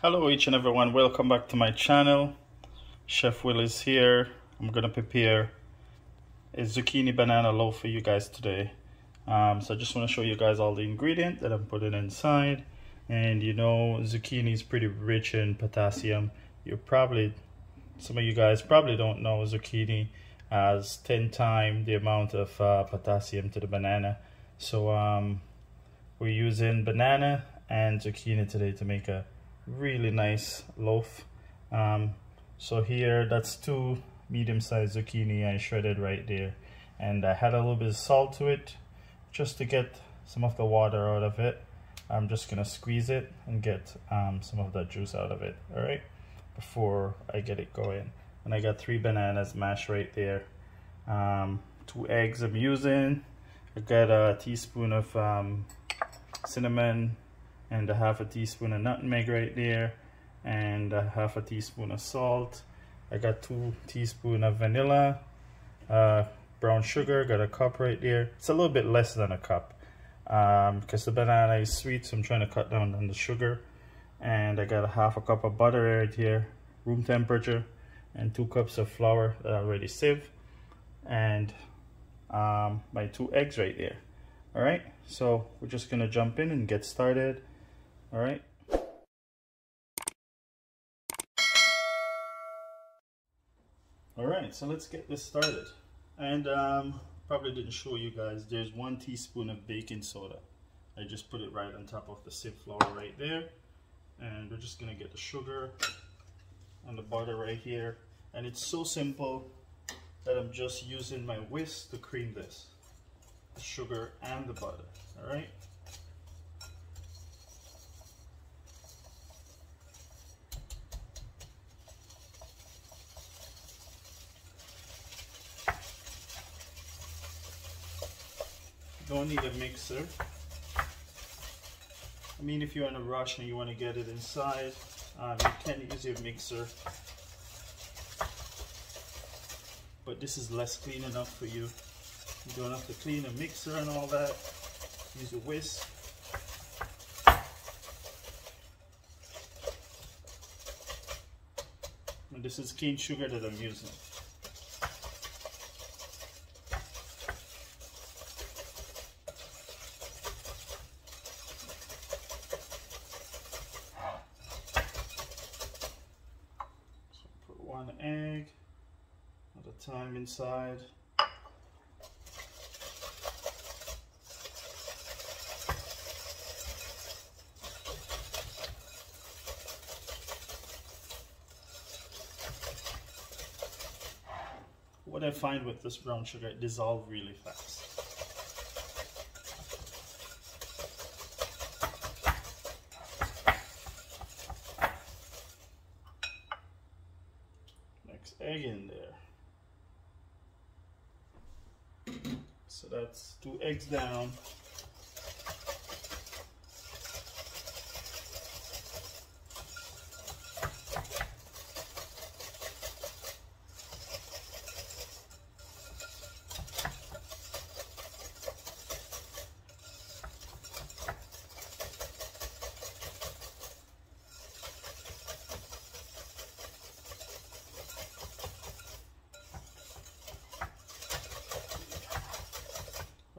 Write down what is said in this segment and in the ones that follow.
Hello each and everyone, welcome back to my channel. Chef Will is here. I'm gonna prepare a zucchini banana loaf for you guys today. So I just want to show you guys all the ingredients that I'm putting inside. And you know, zucchini is pretty rich in potassium. Some of you guys probably don't know zucchini has 10 times the amount of potassium to the banana. So we're using banana and zucchini today to make a really nice loaf. So here, that's 2 medium-sized zucchini I shredded right there, and I had a little bit of salt to it just to get some of the water out of it. I'm just gonna squeeze it and get some of that juice out of it, all right, before I get it going. And I got 3 bananas mashed right there. 2 eggs I'm using. I got a teaspoon of cinnamon and a half a teaspoon of nutmeg right there, and a half a teaspoon of salt. I got 2 teaspoons of vanilla, brown sugar, got a cup right there. It's a little bit less than a cup because the banana is sweet, so I'm trying to cut down on the sugar. And I got a half a cup of butter right here, room temperature, and 2 cups of flour that I already sieved, and my 2 eggs right there. All right, so we're just gonna jump in and get started. All right. All right, so let's get this started. And probably didn't show you guys, there's 1 teaspoon of baking soda. I just put it right on top of the sieved flour right there. And we're just gonna get the sugar and the butter right here. And it's so simple that I'm just using my whisk to cream this. The sugar and the butter, all right? Don't need a mixer. I mean, if you're in a rush and you want to get it inside, you can use your mixer. But this is less clean enough for you. You don't have to clean a mixer and all that. Use a whisk. And this is cane sugar that I'm using. Put 1 egg at a time inside. What I find with this brown sugar, it dissolves really fast. Next egg in there. So that's 2 eggs down.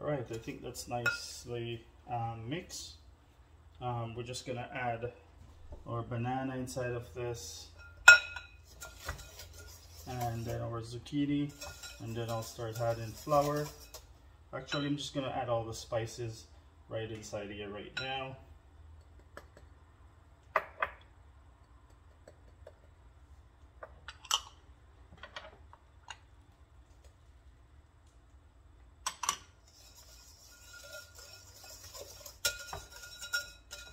Alright, I think that's nicely mixed. We're just gonna add our banana inside of this, and then our zucchini, and then I'll start adding flour. Actually, I'm just gonna add all the spices right inside here right now.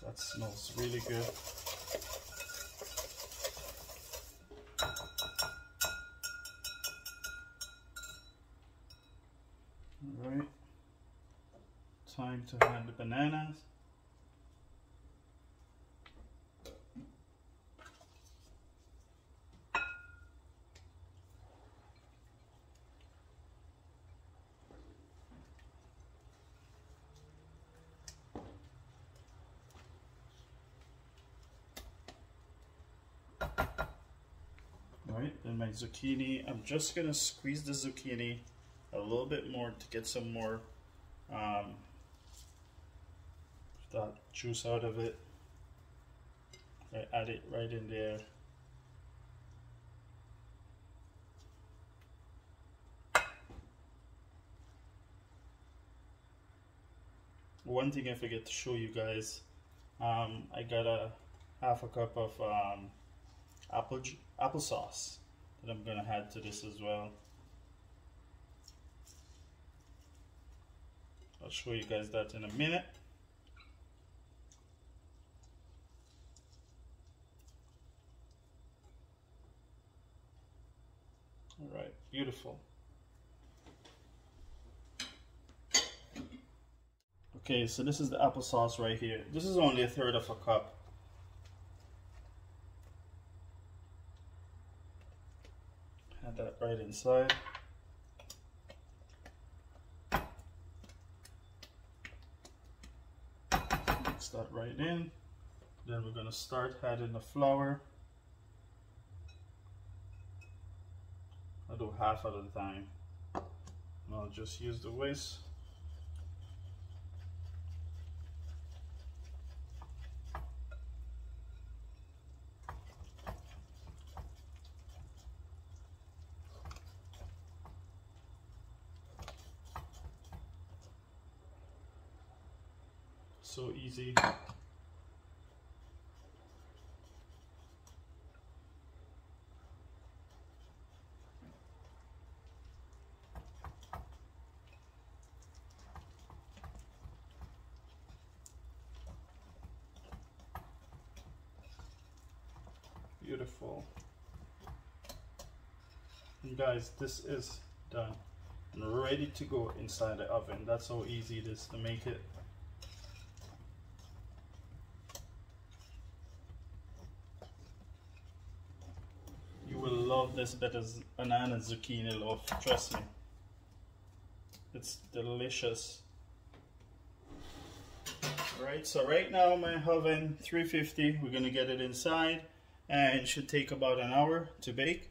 That smells really good. All right, time to add the bananas. Alright, then my zucchini, I'm just gonna squeeze the zucchini a little bit more to get some more that juice out of it. I add it right in there. One thing I forget to show you guys, I got a half a cup of applesauce that I'm gonna add to this as well. I'll show you guys that in a minute. All right, beautiful. Okay, so this is the applesauce right here. This is only 1/3 of a cup. Add that right inside. Mix that right in. Then we're gonna start adding the flour. I'll do half at a time. And I'll just use the whisk. So easy. Beautiful. And guys, this is done and ready to go inside the oven. That's how easy it is to make it. You will love this better banana zucchini loaf, trust me. It's delicious. Alright, so right now my oven 350, we're gonna get it inside and it should take about an hour to bake.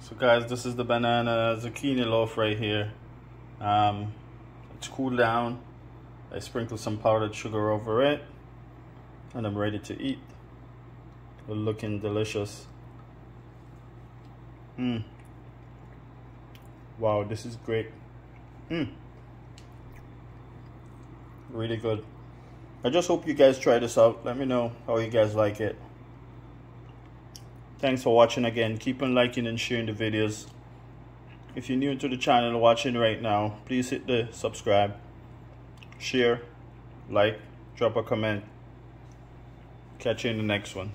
So guys, this is the banana zucchini loaf right here. It's cooled down. I sprinkled some powdered sugar over it and I'm ready to eat. It's looking delicious. Wow, this is great. Really good. I just hope you guys try this out. Let me know how you guys like it. Thanks for watching again. Keep on liking and sharing the videos. If you're new to the channel watching right now, please hit the subscribe, share, like, drop a comment. Catch you in the next one.